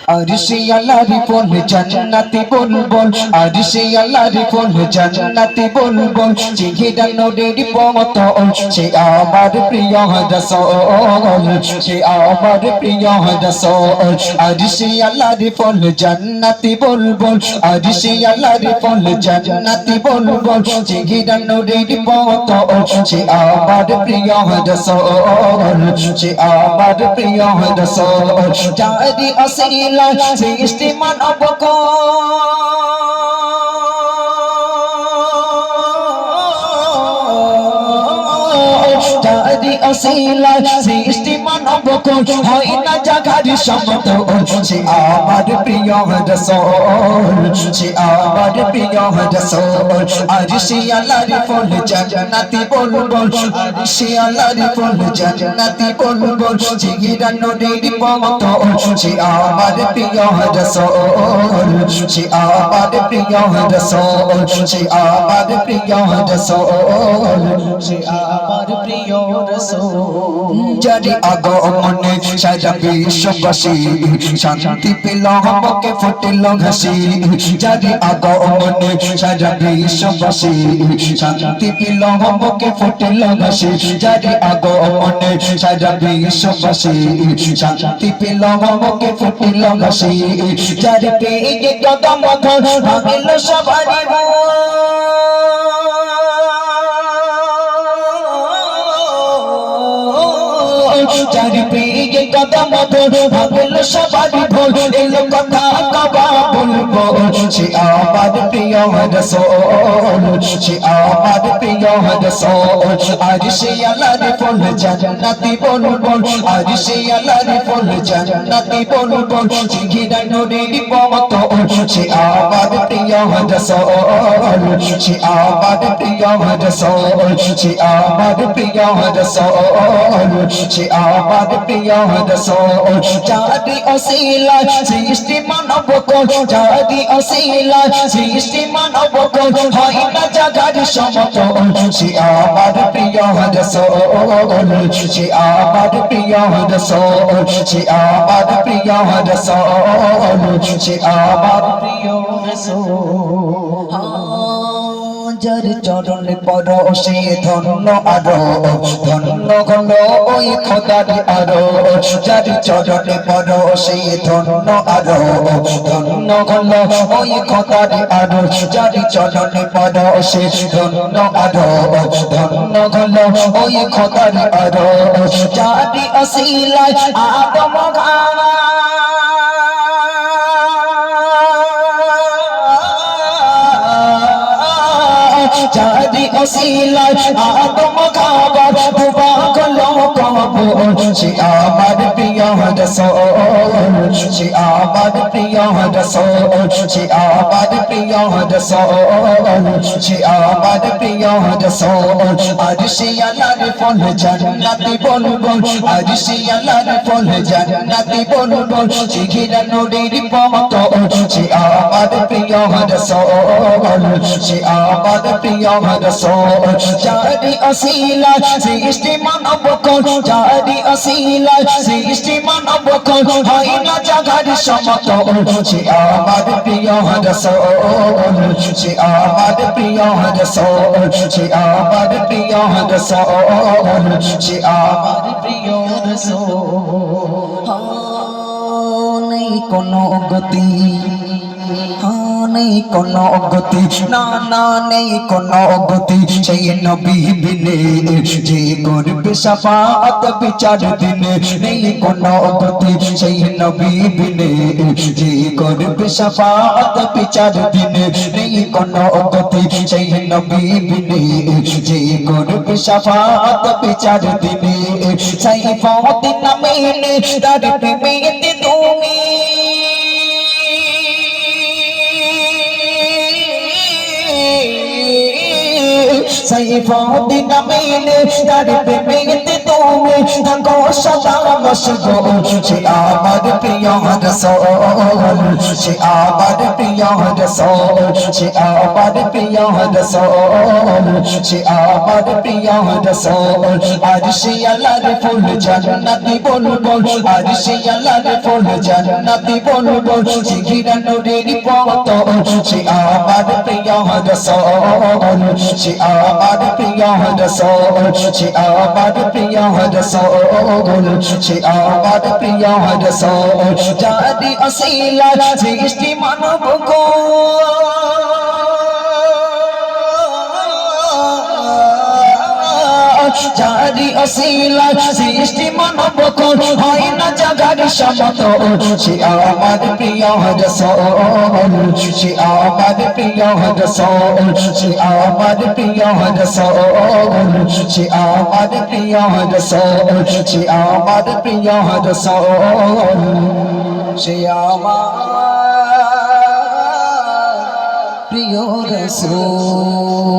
আরশে আল্লাহর ফুল জান্নাতি বুলবুল আরশে আল্লাহর ফুল জান্নাতি বুলবুল চেহারা নূরের পতন সে আমার প্রিয় রাসূল সে আমার প্রিয় রাসূল আরশে আল্লাহর ফুল জান্নাতি বুলবুল আরশে আল্লাহর ফুল জান্নাতি বুলবুল চেহারা নূরের পতন সে আমার প্রিয় রাসূল সে আমার প্রিয় রাসূল যারি আসিলা সৃষ্টি মানব যারি আসিলা সৃষ্টি মানব হয় না জাগার সমতল সে আমার প্রিয় রাসূল সে আমার প্রিয় রাসূল আরশে আল্লাহর ফুল জান্নাতি বুলবুল আরশে আল্লাহর ফুল জান্নাতি বুলবুল চেহারা নূরের পতন সে আমার প্রিয় রাসূল সে আমার প্রিয় রাসূল সে আমার প্রিয় রাসূল সে আমার প্রিয় রাসূল যারি আগমনে সারা বিশ্ববাসী শান্তি পেল বুকে ফুটল হাসি যারি আগমনে সারা বিশ্ববাসী শান্তি পেল বুকে ফুটল হাসি যারি আগমনে সারা বিশ্ববাসী শান্তি পেল বুকে ফুটল হাসি যারি পেয়ে কদম ধর ভাঙিল সবারই যারি পেয়ে কদম ধর ভাঙিল সবারই ভোর এলো কথা কবা বলবো সে আমার প্রিয় রাসূল সে আমার প্রিয় রাসূল আরশে আল্লাহর ফুল জান্নাতি বুলবুল আরশে আল্লাহর ফুল জান্নাতি বুলবুল চেহারা নূরের পতন সে আমার প্রিয় রাসূল সে আমার প্রিয় রাসূল সে আমার প্রিয় রাসূল সে আমার প্রিয় রাসূল যারি আসিলা সৃষ্টি মানব যারি আসিলা সৃষ্টি মানব হয় না জাগার সমতল সে আমার প্রিয় রাসূল সে আমার প্রিয় রাসূল সে আমার প্রিয় রাসূল সে আমার প্রিয় রাসূল যার চরণ পরশে ধন্য আরো ধন্য হল ওই খোদার আরো যার চরণ পরশে ধন্য আরো ধন্য হল ওই খোদার আরো যার চরণ পরশে ধন্য আরো ধন্য হল ওই খোদার আরো যারি আসিলায় আদম যারি আসিলায় আদম খাবার দুবা কলো কবর সে আমার প্রিয় রাসূল সে আমার প্রিয় রাসূল সে আমার প্রিয় রাসূল সে আমার প্রিয় রাসূল আরশে আল্লাহর ফুল জান্নাতি বুলবুল আরশে আল্লাহর ফুল জান্নাতি বুলবুল চেহারা নূরের পতন সে আমার প্রিয় রাসূল সে আমার প্রিয় রাসূল যারি আসিলা সৃষ্টি মানব যারি আসিলা সৃষ্টি মানব হয় না জাগার সমতল সে আমার প্রিয় রাসূল সে আমার প্রিয় রাসূল সে আমার প্রিয় রাসূল সে আমার প্রিয় রাসূল নেই কোনো গতি নেই কোনো গতি না না নেই কোনো গতি সেই নবী বিনে যে করবে শাফাআত বিচার দিনে নেই কোনো গতি সেই নবী বিনে যে করবে শাফাআত বিচার দিনে নেই কোনো গতি সেই নবী বিনে যে করবে শাফাআত বিচার দিনে সাইফাউদ্দিন নামে তার প্রেমেতে তুমি সাইফাউদ্দিন নামে তার প্রেমেতে তুমি থাকো সদা মশগুল সে আমার প্রিয় রাসূল সে আমার প্রিয় রাসূল সে আমার প্রিয় রাসূল সে আমার প্রিয় রাসূল আরশে আল্লাহর ফুল জান্নাতি বুলবুল আরশে আল্লাহর ফুল জান্নাতি বুলবুল জিগিরা নূরের পত সে আমার প্রিয় রাসূল সে আমার প্রিয় রাসূল সে আমার প্রিয় রাসূল সে আমার প্রিয় রাসূল জাদি আসিলা সৃষ্টি মানব গো জারি অসিলা সৃষ্টি মানব কোন হয় না জাগার সমত সে আমার প্রিয় রাসূল সে আমার প্রিয় রাসূল সে আমার প্রিয় রাসূল সে আমার প্রিয় রাসূল সে আমার প্রিয় রাসূল সে আমার প্রিয় রাসূল